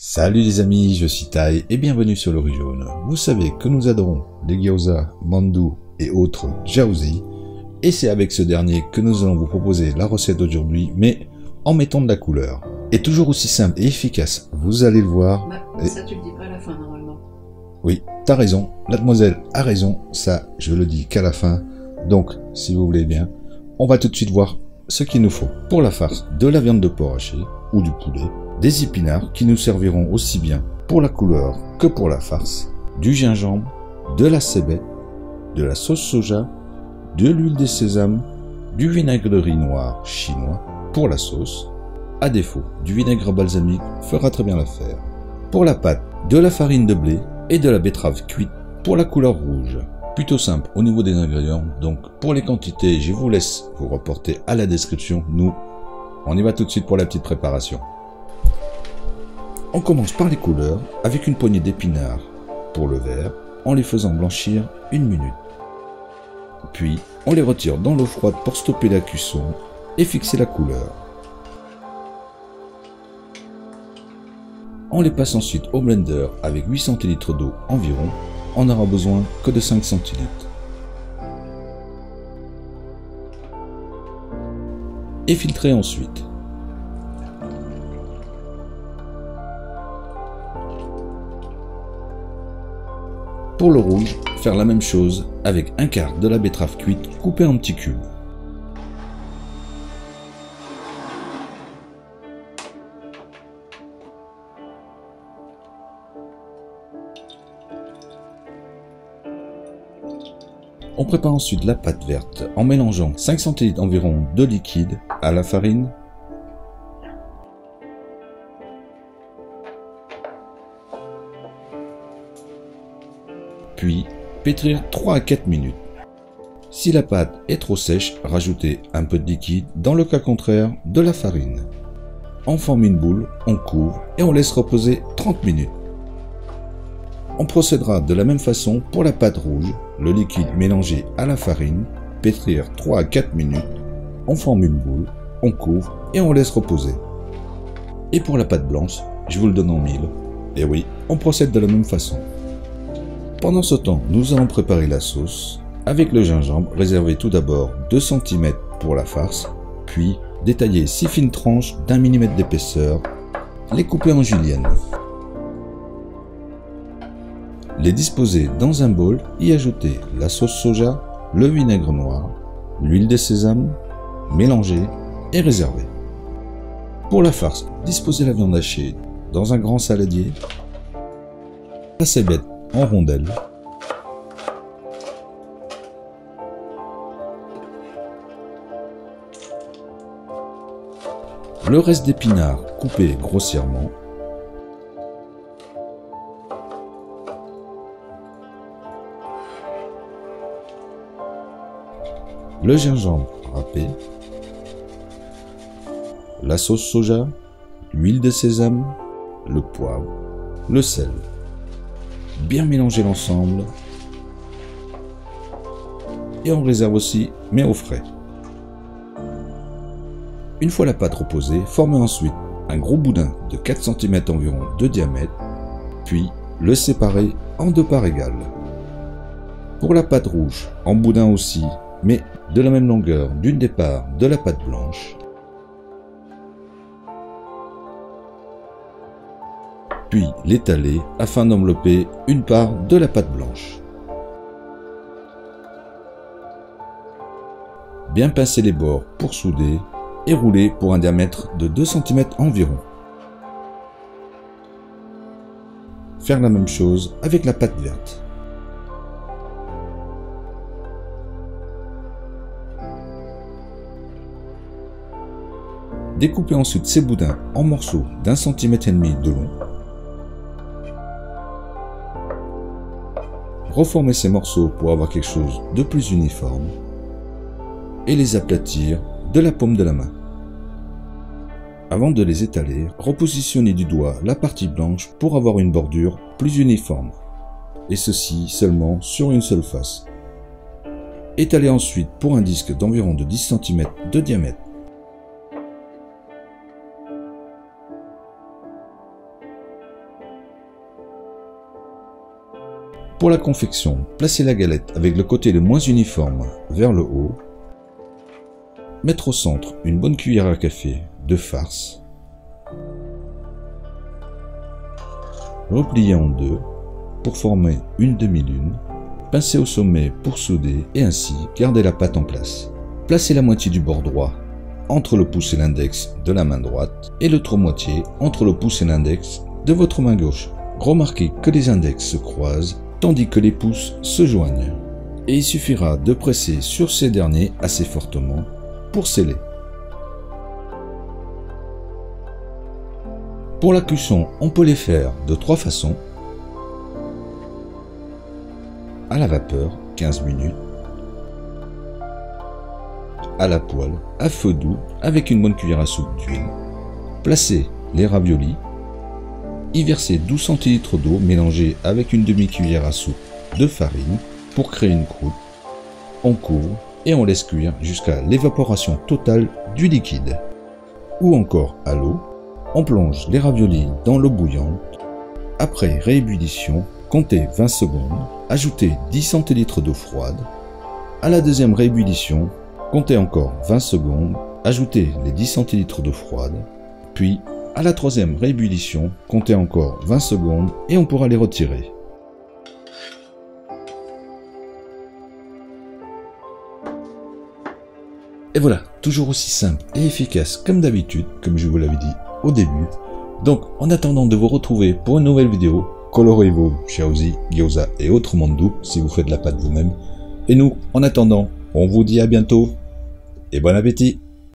Salut les amis, je suis Tai et bienvenue sur le riz jaune. Vous savez que nous adorons les gyoza, mandu et autres jiaozi, et c'est avec ce dernier que nous allons vous proposer la recette d'aujourd'hui, mais en mettant de la couleur. Et toujours aussi simple et efficace, vous allez le voir. Ça tu le dis pas à la fin normalement. Oui, t'as raison, la demoiselle a raison, ça je le dis qu'à la fin. Donc, si vous voulez bien, on va tout de suite voir ce qu'il nous faut. Pour la farce, de la viande de porc hachée ou du poulet, des épinards qui nous serviront aussi bien pour la couleur que pour la farce, du gingembre, de la cébette, de la sauce soja, de l'huile de sésame, du vinaigre de riz noir chinois pour la sauce. À défaut, du vinaigre balsamique fera très bien l'affaire. Pour la pâte, de la farine de blé et de la betterave cuite pour la couleur rouge. Plutôt simple au niveau des ingrédients, donc pour les quantités, je vous laisse vous reporter à la description. Nous, on y va tout de suite pour la petite préparation. On commence par les couleurs avec une poignée d'épinards pour le vert en les faisant blanchir 1 minute. Puis on les retire dans l'eau froide pour stopper la cuisson et fixer la couleur. On les passe ensuite au blender avec 8 centilitres d'eau environ. On n'aura besoin que de 5 centilitres. Et filtrer ensuite. Pour le rouge, faire la même chose avec un quart de la betterave cuite coupée en petits cubes. On prépare ensuite la pâte verte en mélangeant 5 centilitres environ de liquide à la farine, puis pétrir 3 à 4 minutes. Si la pâte est trop sèche, rajoutez un peu de liquide, dans le cas contraire, de la farine. On forme une boule, on couvre et on laisse reposer 30 minutes. On procédera de la même façon pour la pâte rouge, le liquide mélangé à la farine, pétrir 3 à 4 minutes, on forme une boule, on couvre et on laisse reposer. Et pour la pâte blanche, je vous le donne en mille, et oui, on procède de la même façon. Pendant ce temps, nous allons préparer la sauce. Avec le gingembre, réservez tout d'abord 2 cm pour la farce, puis détaillez 6 fines tranches d'1 mm d'épaisseur, les couper en julienne. Les disposer dans un bol, y ajouter la sauce soja, le vinaigre noir, l'huile de sésame, mélanger et réserver. Pour la farce, disposez la viande hachée dans un grand saladier, la cébette en rondelles, le reste d'épinards coupés grossièrement, le gingembre râpé, la sauce soja, l'huile de sésame, le poivre, le sel. Bien mélanger l'ensemble et on réserve aussi, mais au frais. Une fois la pâte reposée, formez ensuite un gros boudin de 4 cm environ de diamètre, puis le séparer en 2 parts égales. Pour la pâte rouge, en boudin aussi, mais de la même longueur d'une des parts de la pâte blanche. Puis l'étaler afin d'envelopper une part de la pâte blanche. Bien pincer les bords pour souder et rouler pour un diamètre de 2 cm environ. Faire la même chose avec la pâte verte. Découpez ensuite ces boudins en morceaux d'1,5 cm de long. Reformez ces morceaux pour avoir quelque chose de plus uniforme et les aplatir de la paume de la main. Avant de les étaler, repositionnez du doigt la partie blanche pour avoir une bordure plus uniforme, et ceci seulement sur une seule face. Étalez ensuite pour un disque d'environ de 10 cm de diamètre. Pour la confection, placez la galette avec le côté le moins uniforme vers le haut. Mettre au centre une bonne cuillère à café de farce. Replier en deux pour former une demi-lune. Pincer au sommet pour souder et ainsi garder la pâte en place. Placez la moitié du bord droit entre le pouce et l'index de la main droite et l'autre moitié entre le pouce et l'index de votre main gauche. Remarquez que les index se croisent tandis que les pouces se joignent. Et il suffira de presser sur ces derniers assez fortement pour sceller. Pour la cuisson, on peut les faire de trois façons. À la vapeur, 15 minutes. À la poêle, à feu doux, avec une bonne cuillère à soupe d'huile. Placez les raviolis. Y verser 12 centilitres d'eau mélangée avec une demi-cuillère à soupe de farine pour créer une croûte. On couvre et on laisse cuire jusqu'à l'évaporation totale du liquide. Ou encore à l'eau, on plonge les raviolis dans l'eau bouillante. Après réébullition, comptez 20 secondes, ajoutez 10 centilitres d'eau froide. À la deuxième réébullition, comptez encore 20 secondes, ajoutez les 10 centilitres d'eau froide. Puis, à la troisième réébullition, comptez encore 20 secondes et on pourra les retirer. Et voilà, toujours aussi simple et efficace comme d'habitude, comme je vous l'avais dit au début. Donc, en attendant de vous retrouver pour une nouvelle vidéo, colorez vos shaozi, gyoza et autres mandou si vous faites la pâte vous-même. Et nous, en attendant, on vous dit à bientôt et bon appétit!